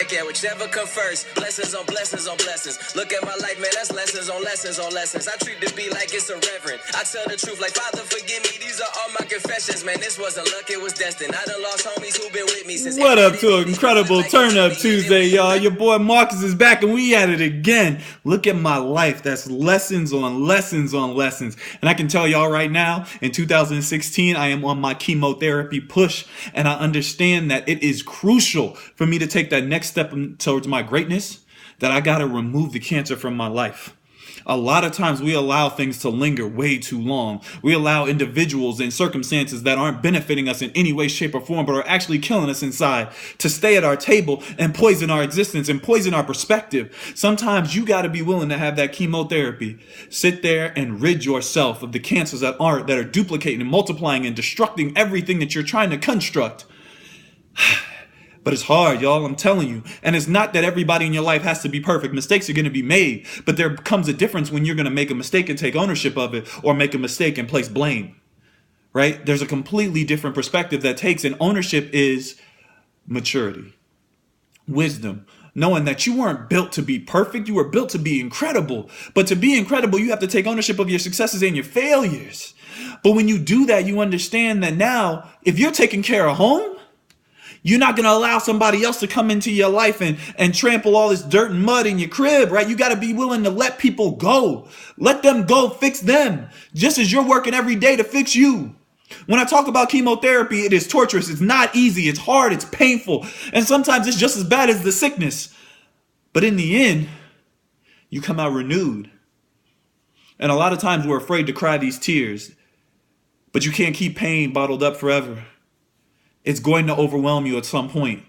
Yeah, whichever come first. Blessings on blessings on blessings. Look at my life, man, that's lessons on lessons on lessons. I treat the beat like it's a reverend. I tell the truth like, Father, forgive me. These are all my confessions, man. This wasn't luck, it was destined. I done lost homies who been with me since. What up to an incredible Turn Up Tuesday, y'all? Your boy Marcus is back and we at it again. Look at my life. That's lessons on lessons on lessons. And I can tell y'all right now, in 2016, I am on my chemotherapy push. And I understand that it is crucial for me to take that next step towards my greatness, that I gotta remove the cancer from my life. A lot of times we allow things to linger way too long. We allow individuals and circumstances that aren't benefiting us in any way, shape, or form, but are actually killing us inside to stay at our table and poison our existence and poison our perspective. Sometimes you got to be willing to have that chemotherapy. Sit there and rid yourself of the cancers that are duplicating and multiplying and destructing everything that you're trying to construct. But it's hard, y'all, I'm telling you. And it's not that everybody in your life has to be perfect. Mistakes are going to be made. But there comes a difference when you're going to make a mistake and take ownership of it, or make a mistake and place blame. Right? There's a completely different perspective that takes, and ownership is maturity, wisdom, knowing that you weren't built to be perfect. You were built to be incredible. But to be incredible, you have to take ownership of your successes and your failures. But when you do that, you understand that now, if you're taking care of home, you're not going to allow somebody else to come into your life and trample all this dirt and mud in your crib, right? You got to be willing to let people go. Let them go, fix them, just as you're working every day to fix you. When I talk about chemotherapy, it is torturous. It's not easy. It's hard. It's painful. And sometimes it's just as bad as the sickness. But in the end, you come out renewed. And a lot of times we're afraid to cry these tears. But you can't keep pain bottled up forever. It's going to overwhelm you at some point.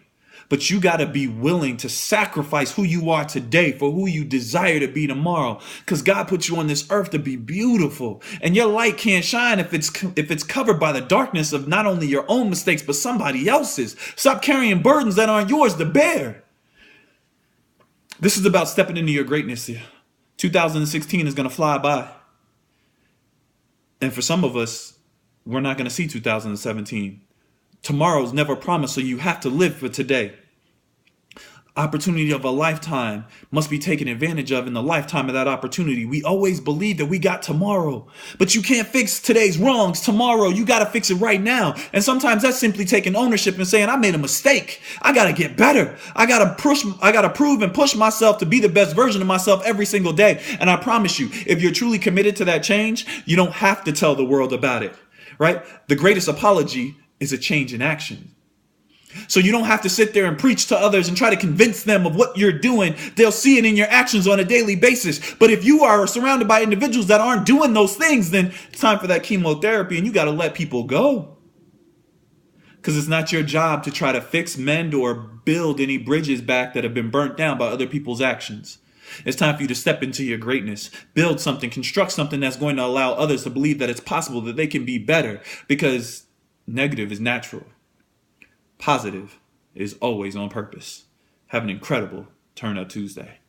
But you got to be willing to sacrifice who you are today for who you desire to be tomorrow. Because God put you on this earth to be beautiful. And your light can't shine if it's covered by the darkness of not only your own mistakes, but somebody else's. Stop carrying burdens that aren't yours to bear. This is about stepping into your greatness here. 2016 is going to fly by. And for some of us, we're not going to see 2017. Tomorrow's never promised, so you have to live for today. Opportunity of a lifetime must be taken advantage of in the lifetime of that opportunity. We always believe that we got tomorrow, but you can't fix today's wrongs tomorrow. You got to fix it right now. And sometimes that's simply taking ownership and saying, I made a mistake. I got to get better. I got to prove and push myself to be the best version of myself every single day. And I promise you, if you're truly committed to that change, you don't have to tell the world about it, right? The greatest apology is a change in action. So you don't have to sit there and preach to others and try to convince them of what you're doing. They'll see it in your actions on a daily basis. But if you are surrounded by individuals that aren't doing those things, then it's time for that chemotherapy and you got to let people go. Because it's not your job to try to fix, mend, or build any bridges back that have been burnt down by other people's actions. It's time for you to step into your greatness, build something, construct something that's going to allow others to believe that it's possible, that they can be better, because negative is natural. Positive is always on purpose. Have an incredible Turn Up Tuesday.